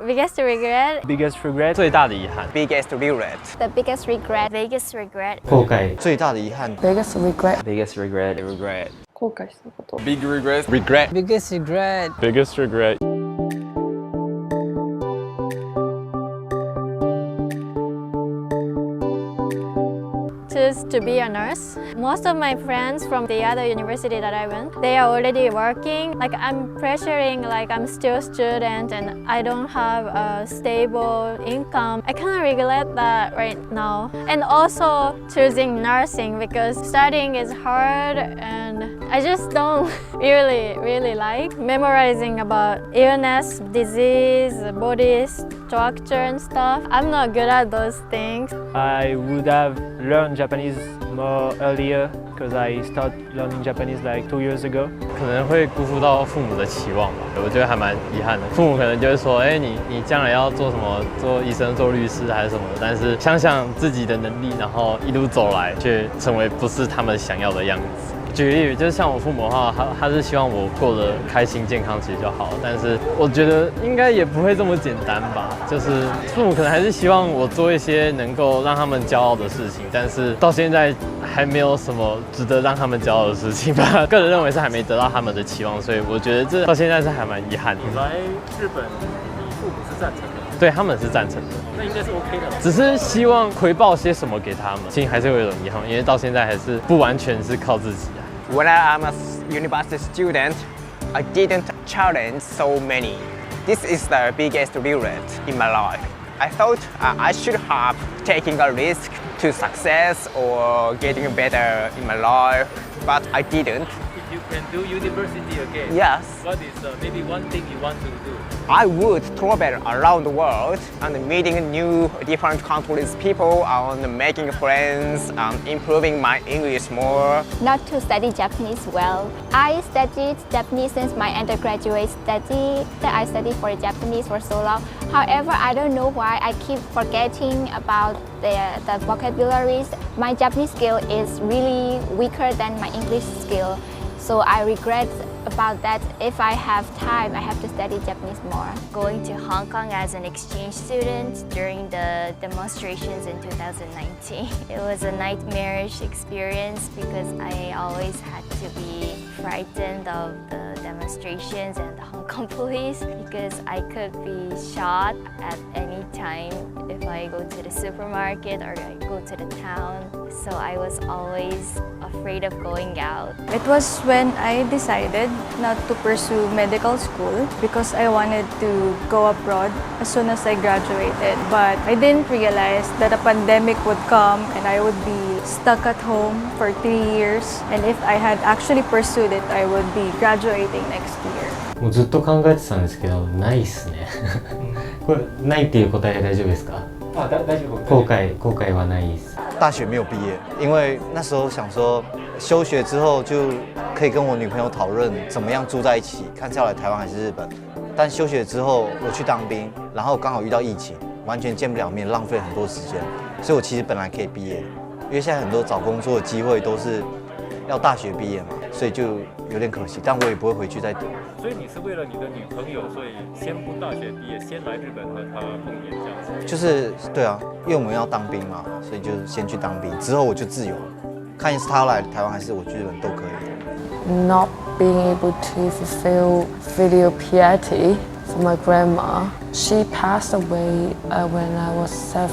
Biggest regret. Biggest regret. 最大的遗憾。Biggest regret. The biggest regret. Biggest regret. 後悔。最大的遗憾。Biggest regret. Biggest regret. Regret. 後悔したこと。Big regret. Regret. Biggest regret. Biggest regret. Choose to be a nurse. Most of my friends from the other university that I went, they are already working. Like I'm pressuring, like I'm still a student and I don't have a stable income. I kind of regret that right now. And also choosing nursing because studying is hard and I just don't really like memorizing about illness, disease, body structure and stuff. I'm not good at those things. I would have learned Japanese more earlier because I started learning Japanese like 2 years ago. 可能会辜负到父母的期望吧，我觉得还蛮遗憾的。父母可能就会说，你将来要做什么，做医生、做律师还是什么的，但是想想自己的能力，然后一路走来，却成为不是他们想要的样子。举例，就是像我父母的话，他是希望我过得开心健康，其实就好。但是我觉得应该也不会这么简单吧。就是父母可能还是希望我做一些能够让他们骄傲的事情，但是到现在还没有什么值得让他们骄傲的事情吧。个人认为是还没得到他们的期望，所以我觉得这到现在是还蛮遗憾的。你来日本，你父母是赞成的？对，他们是赞成的。那应该是 OK 的。只是希望回报些什么给他们，其实还是会有一种遗憾，因为到现在还是不完全是靠自己啊。When I'm a university student, I didn't challenge so many. This is the biggest regret in my life. I thought I should have taken a risk to success or getting better in my life, but I didn't. If you can do university again, yes. What is maybe one thing you want to do? I would travel around the world and meeting new different countries people and making friends and improving my English more. Not to study Japanese well. I studied Japanese since my undergraduate study. I studied for Japanese for so long. However, I don't know why I keep forgetting about the vocabularies. My Japanese skill is really weaker than my English skill. So I regret about that. If I have time, I have to study Japanese more. Going to Hong Kong as an exchange student during the demonstrations in 2019. It was a nightmarish experience because I always had to be frightened of the demonstrations and the Hong Kong police because I could be shot at any time if I go to the supermarket or I go to the town. So I was always afraid of going out. It was when I decided not to pursue medical school because I wanted to go abroad as soon as I graduated. But I didn't realize that a pandemic would come and I would be stuck at home for 3 years. And if I had actually pursued it, I would be graduating next year. もうずっと考えてたんですけど、ないっすね。これないっていう答え大丈夫ですか？大丈夫。後悔はないです。大学没有毕业，因为那时候想说休学之后就可以跟我女朋友讨论怎么样住在一起，看是要来台湾还是日本。但休学之后我去当兵，然后刚好遇到疫情，完全见不了面，浪费很多时间。所以我其实本来可以毕业的，因为现在很多找工作的机会都是要大学毕业嘛，所以就有点可惜。但我也不会回去再读。所以你是为了你的女朋友，所以先不大学毕业，先来日本和她碰面这样子。就是对啊，因为我们要当兵嘛，所以就先去当兵，之后我就自由了。看是他来台湾还是我去日本都可以。Not being able to fulfill filial piety for my grandma. She passed away when I was 7.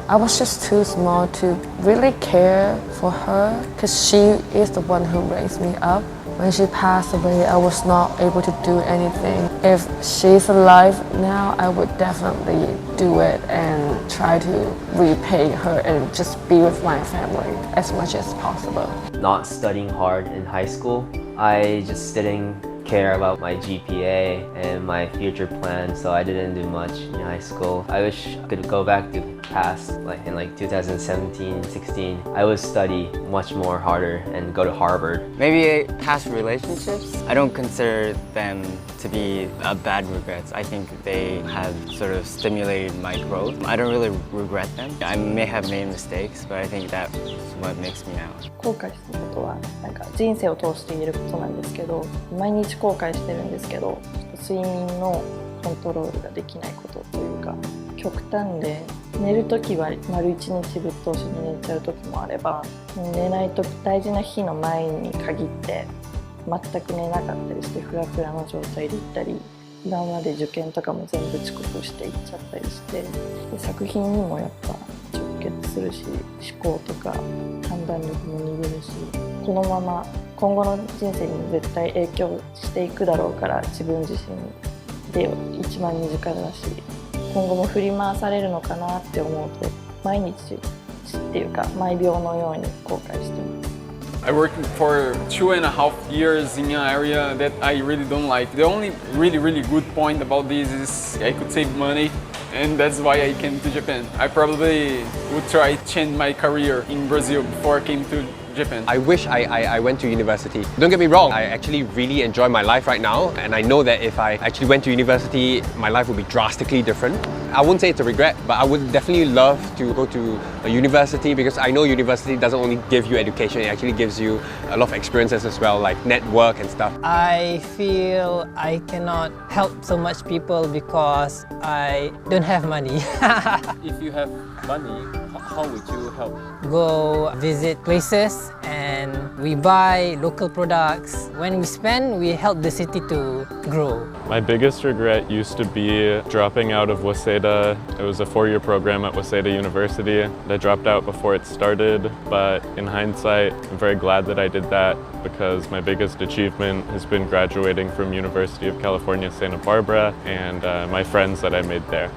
I was just too small to really care for her because she is the one who raised me up. When she passed away, I was not able to do anything. If she's alive now, I would definitely do it and try to repay her and just be with my family as much as possible. Not studying hard in high school, I just didn't care about my GPA and my future plans, so I didn't do much in high school. I wish I could go back to past, like in 2017, 16. I would study much more harder and go to Harvard. Maybe past relationships, I don't consider them to be bad regrets. I think they have sort of stimulated my growth. I don't really regret them. I may have made mistakes, but I think that's what makes me now. 後悔したことはなんか人生を通して言えることなんですけど、毎日後悔してるんですけど、睡眠のコントロールができないことというか、極端で寝るときは丸一日ぶっ通しに寝ちゃうときもあれば、寝ないと大事な日の前に限って全く寝なかったりしてフラフラの状態でいったり、今まで受験とかも全部遅刻していっちゃったりして、で作品にもやっぱ直結するし、思考とか判断力も鈍るし、このまま今後の人生にも絶対影響していくだろうから、自分自身で一番身近だし、今後も振り回されるのかなって思うと、毎日っていうか毎秒のように後悔してます。I worked for 2.5 years in an area that I really don't like. The only really good point about this is I could save money, and that's why I came to Japan. I probably would try to change my career in Brazil before I came to Japan. I wish I went to university. Don't get me wrong, I actually really enjoy my life right now, and I know that if I actually went to university, my life would be drastically different. I wouldn't say it's a regret, but I would definitely love to go to a university, because I know university doesn't only give you education, it actually gives you a lot of experiences as well, like network and stuff. I feel I cannot help so much people because I don't have money. If you have money, how would you help? Go visit places and we buy local products. When we spend, we help the city to grow. My biggest regret used to be dropping out of Waseda. It was a 4-year program at Waseda University. I dropped out before it started, but in hindsight, I'm very glad that I did that, because my biggest achievement has been graduating from University of California, Santa Barbara, and my friends that I made there.